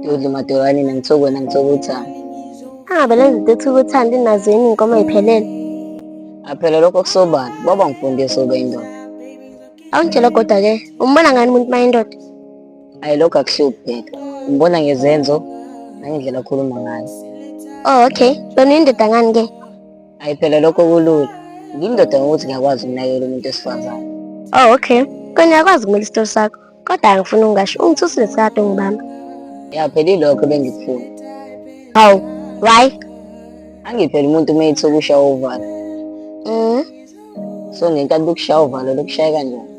Dudla umadolwane nangithoka uthando. Angabe lenza into ethuka uthanda inazo yini iy'nkomo ey'phelele. Phela lokho kusobala, baba ngifundisa ukuba indoda. Awungitshela kodwa-ke, umbona ngani umuntu uma indoda? Hhayi lokho akuhluphi phela. Umbona ngezenzo nangendlela akhuluma ngayo. Oh, okay. Wena uyindoda ngani-ke? Hhayi phela lokho kulula. Ngiyindoda ngokuthi ngiyakwazi ukunakekela umuntu wesifazane. Oh, okay. Kona uyakwazi ukumela isitolo sakho. Kodwa angifuni ungasho, ungithusile sikade ungibamba. Ya phela ilokho bengikufuna. Hawu, why? Angiphela umuntu uma ethuka ushaya uvalo. Mm. So ngenkathi lokushaya uvalo lokushaya kanjani?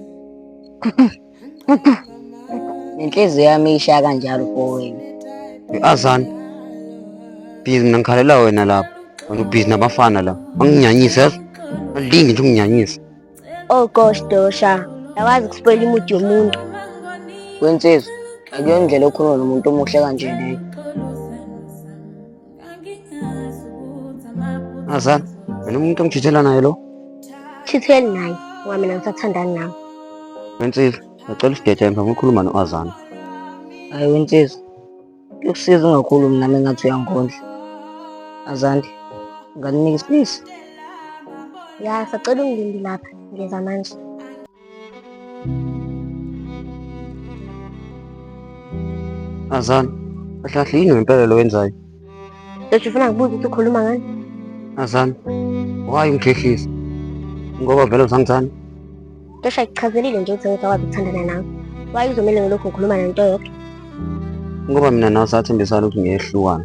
Nenhliziyo yami ishaya kanjalo for wena. Azani, busy mina ngikhalela wena lapha. Wena ubhizi nabafana la. Anginyanyise yazi. Alingi nje unginyanyise. Oh gosh, Dosha. Yawazi ukuspoila imudi yomuntu. Kwensizwa, akuyona indlela okhuluma nomuntu omuhle kanje leyo. Azani, wena umuntu ongijithela naye lo. Chitheli naye, ngoba mina ngisathandani nawe. Wensizwa, ngicela usidede emva ngikhuluma no-Azani. Hhayi wensizwa, kuyokusiza ungakhulumi nami engathi uyangondla. Azandi, ngalinika isipisi. Ya, sacela ungilindi lapha, ngeza manje. Azani, kahle kahle yini ngempela lo wenzayo? Dosha ufuna ngibuze ukuthi ukhuluma ngani? Azani, why ungikhehlisa? Ngoba vele uzangithanda. Dosha ikuchazelile nje ukuthi ngisakwazi ukuthandana nawe. Why uzomele ngilokhu ngikhuluma nento yonke? Ngoba mina nawe sathembisana ukuthi ngiyehlukana.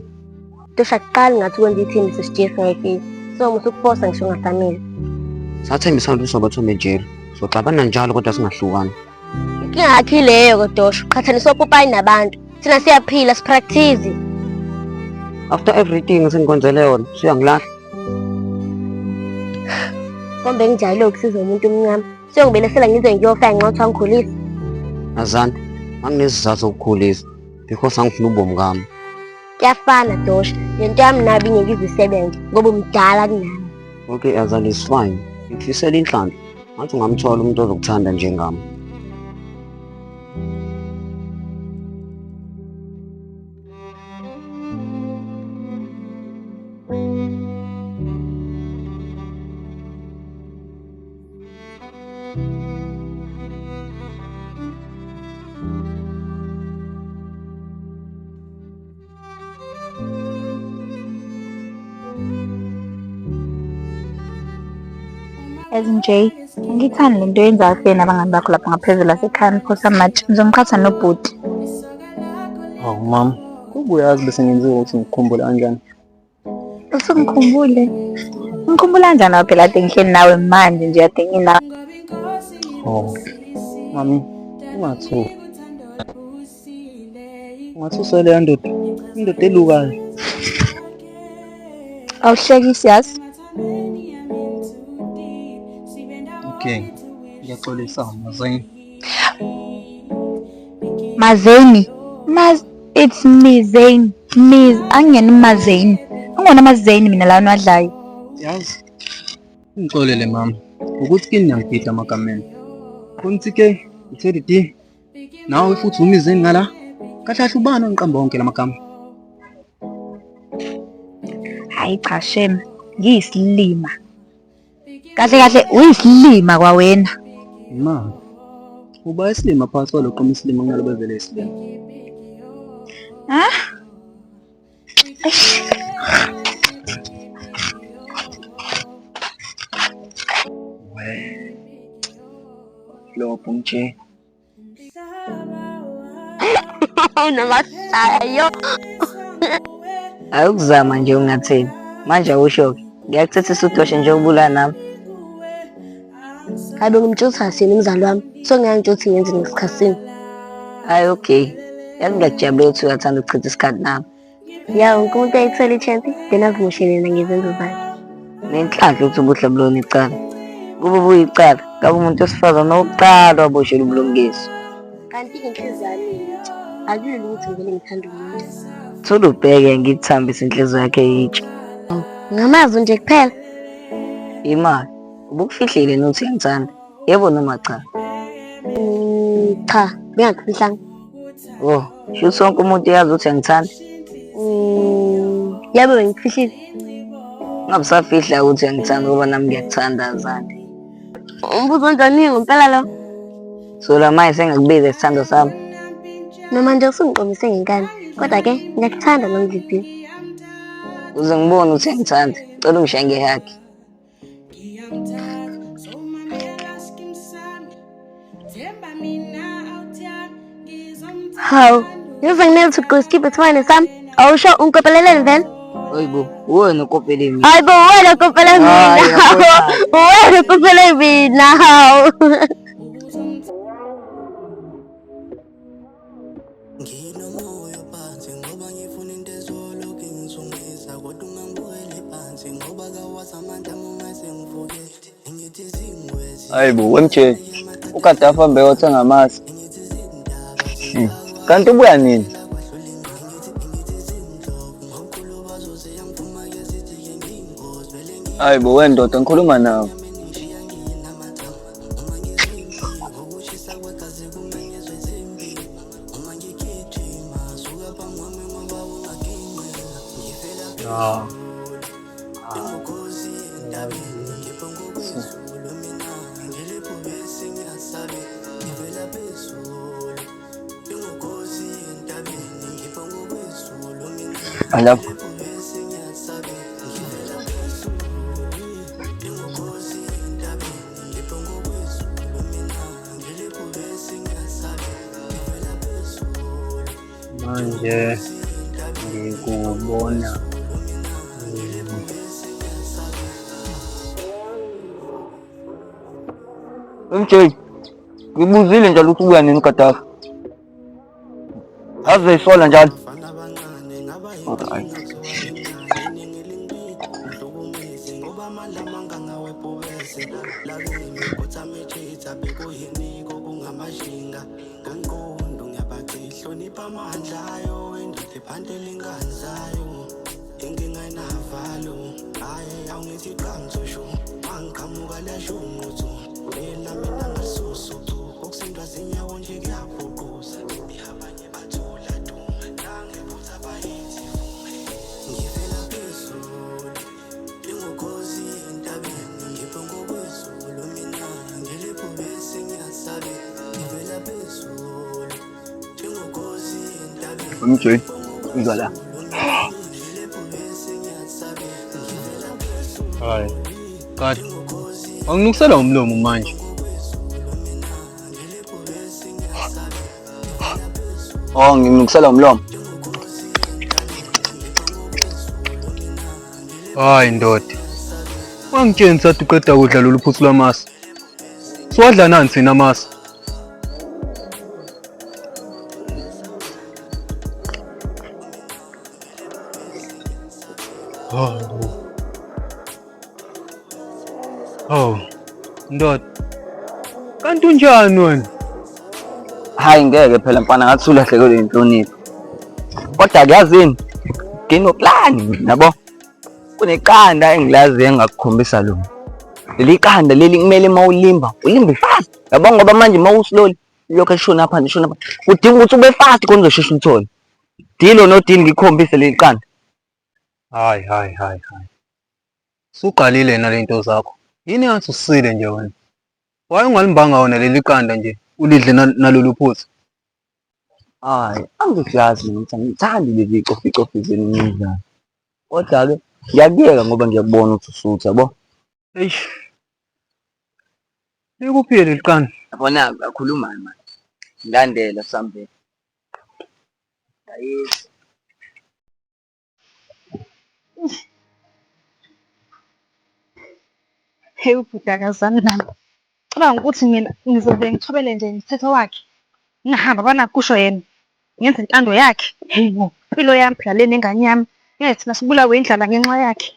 Dosha kuqala ngathi ukwenza ithembiso sijesi ngayifisi. So musukufosa ngisho ungasamile. Sathembisana ukuthi sobathombe ejele. Soxabana njalo kodwa singahlukani. Inkinga yakho ileyo Dosha. Uqhathanisa opopayi nabantu. Thina siyaphila sipractice. After everything sengikwenzele yona, suyangilahla. Kombe ngijayele ukusiza umuntu omncane. Siyongibelesela ngize ngiyofika nxa ngikhulisa. Azani, anginesizathu sokukhulisa because angifuna ubomi ngami. Kuyafana Dosha. Lento yami nabi ngeke izisebenze ngoba umdala kunami. Okay, Azani is fine. Ngifisela inhlanhla. Ngathi ungamthola umuntu ozokuthanda njengami. As Nj, ngithanda lento yenza kahle nabangani bakho lapha ngaphezulu asekhaya niphosa amatshe. Ngizomqhatha nobhuti. Hawu mama, ubuyazi bese ngenziwe ukuthi ngikukhumbule kanjani. Usungikhumbule. Ngikhumbula kanjani nawe phela ade ngihleli nawe manje nje ade nginawe. Oh, mami, ungathuki. Ungathuswa leya ndoda, indoda elukayo. Awuhlekisi yazi. Okay, ngiyaxolisa Mazeni. Mazeni. It's Mizeni. Angiyena Mazeni. Angona Mazeni mina lana wadlayo. Yazi, ungixolele mama, ukuthi kini ngiyangiphica amagameni. Konke ke, uthedi di. Nawe futhi umizeni ngala. Kahle kahle ubani ongiqamba wonke lamagama. Hayi cha shem, ngiyisilima. Kahle kahle uyisilima kwawena. Ma, uba isilima phakathi kwalo qoma isilima ngalo bevele isilima. Ha? Lobo nje. Unamasayo. Ayukuzama nje ungatheni. Manje awusho-ke. Ngiyakuthatha isudoshe nje ubulala nami. Kabe ngimtshutha sini umzali wami. So ngiyangitshutha ngenze ngesikhatsini. Hhayi okay. Yazi ngiyakujabulela ukuthi uyathanda ukuchitha isikhathi nami. Ya wonke umuntu ayithola i-chance, then avumushelele ngezenzo zakhe. Nenhlanhla ukuthi ubuhle bulona icala. Kube ubuyicala. Ngabe umuntu wesifazane owokuqala waboshela ubulungiswa. Kanti inhliziyo yami akulula ukuthi ngivele ngithande umuntu. Thola ubheke ngikuthambise inhliziyo yakhe yitshe. Ngamazi nje kuphela. Imali. Ubukufihlile nokuthi uyangithanda. Yebo noma cha? Cha, bengakufihlanga. Oh, Shuthi sonke umuntu uyazi ukuthi angithandi. Yabo bengikufihlile. Ngabe usafihla ukuthi angithandi ngoba nami ngiyakuthanda Zande. Umbuzo onjani ngempela lo? So la manje sengakubiza isithando sami. Noma nje usungiqomise ngenkani. Kodwa ke ngiyakuthanda nomdlidi. Uze ngibone ukuthi angithandi. Cela ungishaye ngehaki. Hawu, ngizwe nginele ukuthi ugqosikiphe esifane sami. Awusho unkopeleleni vele? Oyibo, wena ukopele mina. Hayi bo, wena ukopele mina. Hayi, yabona. Wena ukopele mina. Hawu. Hayi bo, MJ. Ukade ahambe yothenga amasi. Kanti ubuya nini? Hayi bo, wendoda ngikhuluma nawe. Alafu manje ngikubona MJ, ngibuzile njalo ukuthi ubuya nini uGadafi? Aze isola njalo. Alright. MJ, izwa la. Hayi. Kade. Anginukusela umlomo manje. Oh, nginukusela umlomo. Hayi ndoda. Wangitsheni sathi uqeda kudla lolu phuthu lwamasi. Siwadla nani sina amasi? Oh, ndoda. Kanti unjani wena? Hayi ngeke phela mfana ngathi ulahlekelwe inhlonipho. Kodwa kuyazini nginoplani yabo. Kuneqanda engilazi engakukhombisa lona. Leli qanda leli kumele mawulimba, ulimbe fast. Yabo ngoba manje mawuslowly lokho eshona phansi eshona phansi. Udinga ukuthi ube fast khona uzoshesha uthole. Dilo no dili ngikhombise leli qanda. Hayi. Suqalile na lento zakho. Yini ngathi usile nje wena? Waye ungalimbanga wona leli qanda nje ulidle nalolu phuthu. Hayi, angikazi ukuthi ngithandi leli cofi zenu ngidla. Kodwa ke ngiyakuyeka ngoba ngiyakubona ukuthi usutha yabo. Eish. Likuphile leli qanda. Yabona akakhuluma manje. Ngilandela sambe. Ayisi. Hey ubhudakazana nami. Cabanga ukuthi mina ngizobe ngithobele nje imithetho wakhe. Ngingahamba banakusho yena. Ngenze intando yakhe. Hey bo, impilo yami phela le nengane yami. Ngeke thina sibulawe indlala ngenxa yakhe.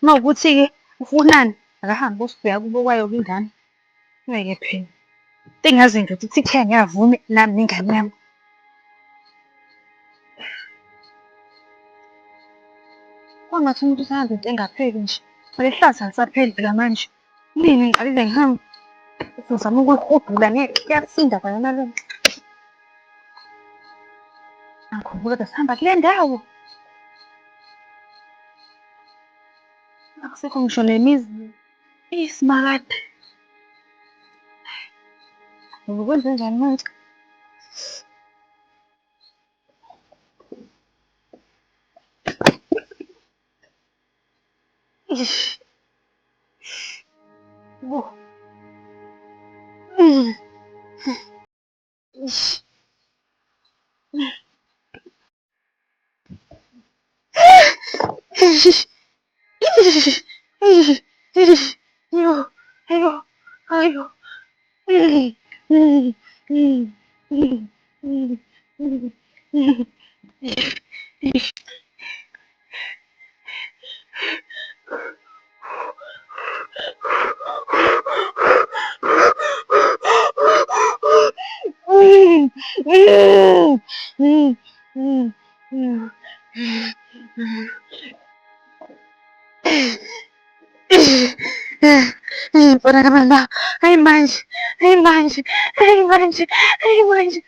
Mawukuthi ke ufunani akahambe usibheka kubo kwayo ingane. Ngeke phela. Engazi nje ukuthi ikhaya ngiyavume nami nengane yami. Kwangathi umuntu usayenza into engapheli nje. Lehlathi alisapheli phela manje. Nini ngiqalile ngihamba. Uzama ukulihudula ngeke kuyasinda phela nalo. Angikhumbula kade sihamba kule ndawo. Akusekho ngisho nemizi iyiSimakade. Ngikwenze njani manje? Ish. Wo. Ish. Yo, ayo, ayo. Para Amanda, ai manje, ai manje, ai manje, ai manje.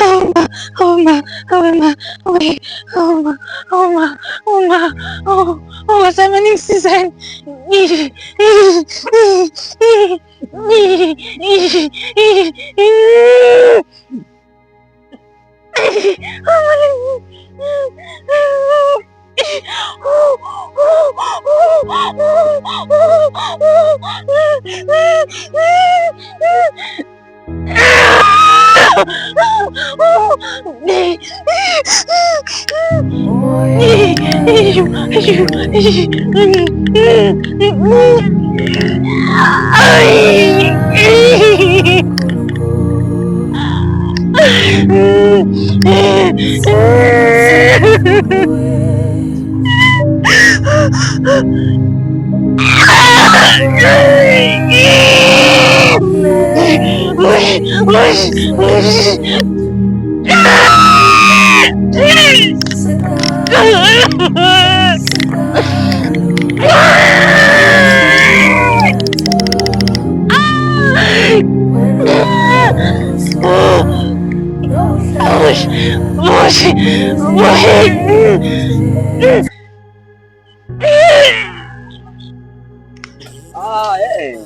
Oma, oma, oma, oi, oma, oma, oma, oh, oma, sama ningsizan.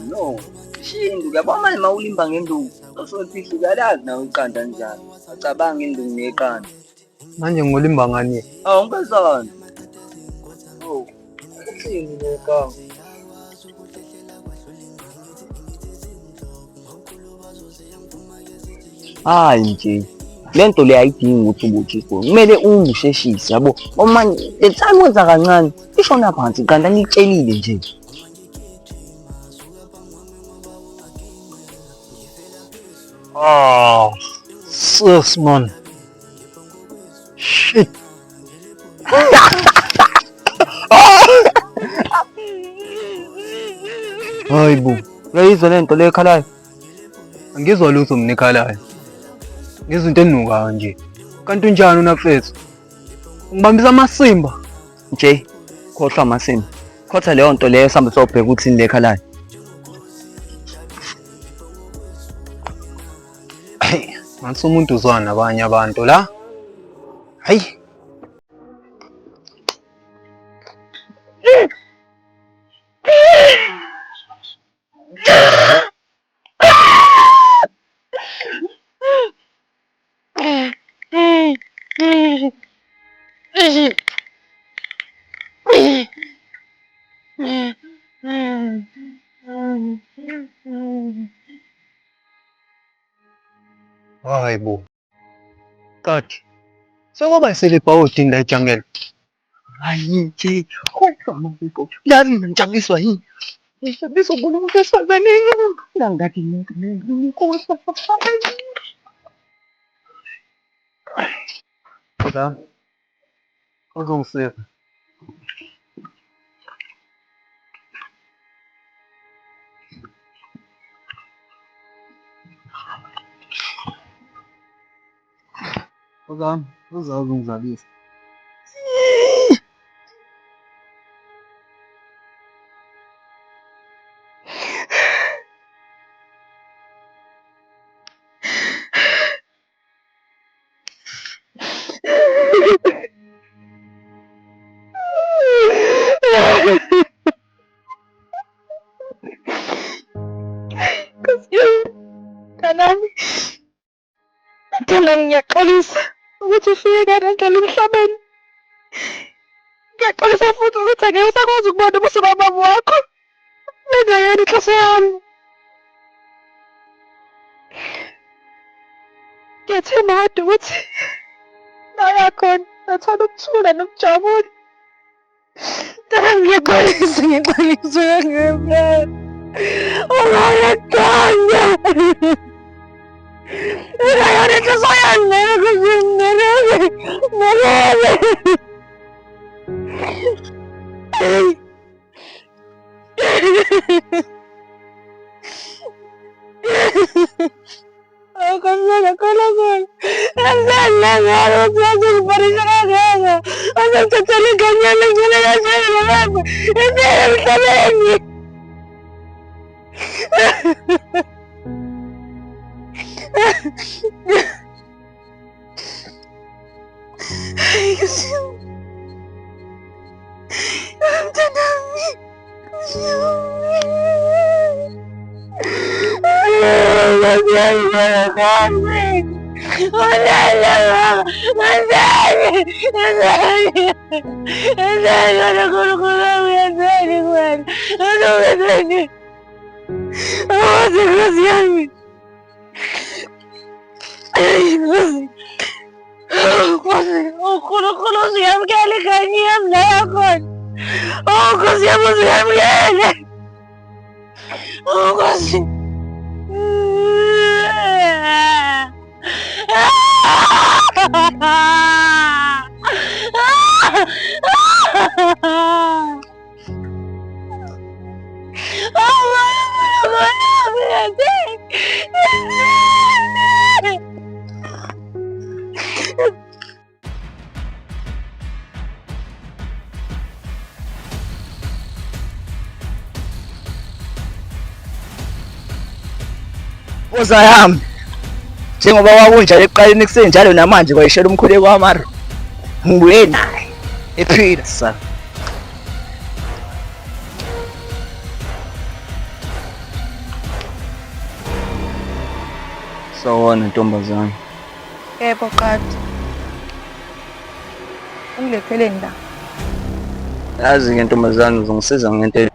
No. Shindu uyabona manje mawulimba ngenduku. Sothi hlukalazi nawe iqanda njalo. Acabanga induku neqanda. Manje ngolimba ngani? Awu ngezani. Oh, uthini leqanga? Hayi nje. Lento le ayidingi ukuthi ubuthi ifoni. Kumele ungusheshise yabo. Manje le time wenza kancane. Ishona phansi kanti ngikutshelile nje. Oh, sus man. Shit. Hayi bu, Uyayizwa lento le ekhalayo? angizwa lutho mina ekhalayo. Ngezinto enukayo nje. Kanti unjani unafethu? Ngibambisa amasimba. Nje, khohlwa amasini. Khotha leyo nto leyo sambe sobheka ukuthi le ekhalayo. Hey, ngase umuntu uzwana nabanye abantu la. Hayi. Hayi bo. Kathi. Sekwaba iselebhawodi la ejangele. Hayi nje. Khohlwa mabiko. Yazi mina ngijabuswa yini? Ngizobona umuntu esifazane ngathi nenkosi. Kodwa uzongisiza. Ozami, uzazi ungizalisa. Nkosi yami, mntanami, mntanami ngiyaxolisa ukuthi ufike kanjalo emhlabeni. Ngiyaxolisa futhi ukuthi angeke usakwazi ukubona ubuso bababa wakho. Lengayona inhloso yami. Ngiyathemba kodwa ukuthi la yakhona nathola ukuthula nokujabula. Mntanami ngiyaxolisa ngempela. Ungayaqonda. Ngayona inhloso yami leyo Nkosi. Nkosi khona. Asala ngalo ukuthi ngiparisha kangaka. Asangithathela inganyana ngile kanjalo baba. Emhlabeni. Nkosi yami, njengoba wakunjalo ekuqaleni kusenjalo namanje kwayishela umkhuleko wamaro. Ngibuye naye ephila sa. Sawona ntombazane. Yebo qadi. Ungilethele la. Yazi-ke ntombazane uzongisiza ngento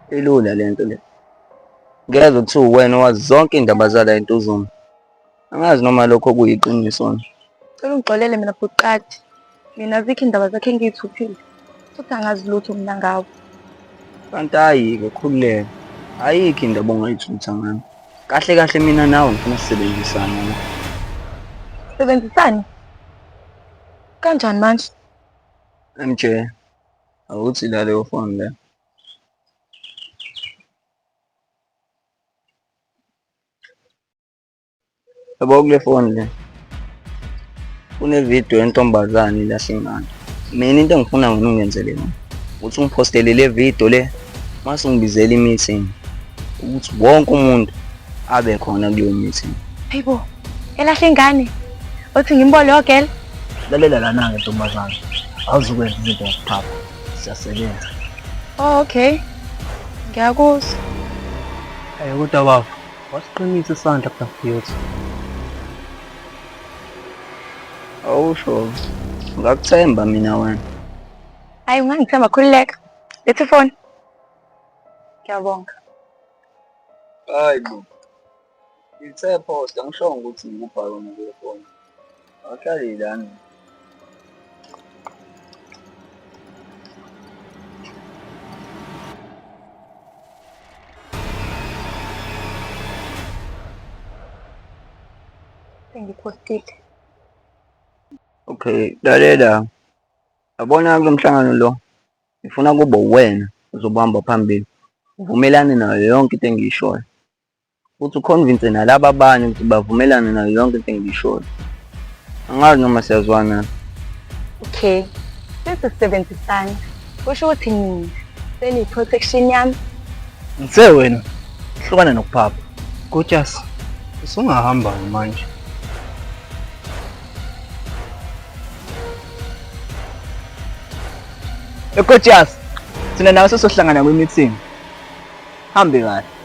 elula lento le. Ngiyeza ukuthi uwena owazi zonke indaba zala entuzuma. Angazi noma lokho kuyiqiniso. Cela ungixolele mina buqadi. Mina azikho indaba zakhe engiyithuthile. Futhi angazi lutho mina ngawo. Kanti hayi-ke khululeka. Ayikho indaba ongayithutha ngami. Kahle kahle mina nawe ngifuna sisebenzisane la. Sebenzisani? Kanjani manje? MJ, awuthi la leyo phone le. Yabo kule phone le. Kunevideo yentombazane ilahlingana. Mina into engifuna wena ungenzele yona. Ukuthi ungiphostele le video le mase ungibizele i-meeting. Ukuthi wonke umuntu abe khona kuleyo meeting. Hayibo, elahle ingane. Uthi ngimbole ogela? Lalela lana-ke ntombazane, awuzukwenza izinto ngokuphapha, siyasebenza. Oh, okay. Ngiyakuzwa. Kodwa baba, wasiqinisa isandla kudafuyothi. Awusho, ngakuthemba mina wena. Hayi ungangithemba khululeka. Lethe phone. Ngiyabonga. Hayi bo. Ngithe post angisho ukuthi ngikupha yona le phone. Awuhlali lana. Sengipostile. Okay, lalela. Yabona kulo mhlangano lo. Ngifuna kube wena uzobamba phambili. Uvumelane nayo yonke into engiyishoyo. Futhi uconvince nalabo abanye ukuthi bavumelane nayo yonke into engiyishoyo. Angazi noma siyazwana. Okay. Since sisebenzisana, kusho ukuthi mina seniyi-protection yami. Ngithe wena hlukana nokuphapha. Gorgeous. Usungahamba manje. Gorgeous. Sina nawe sesohlangana kwi-meeting. Hambe kahle.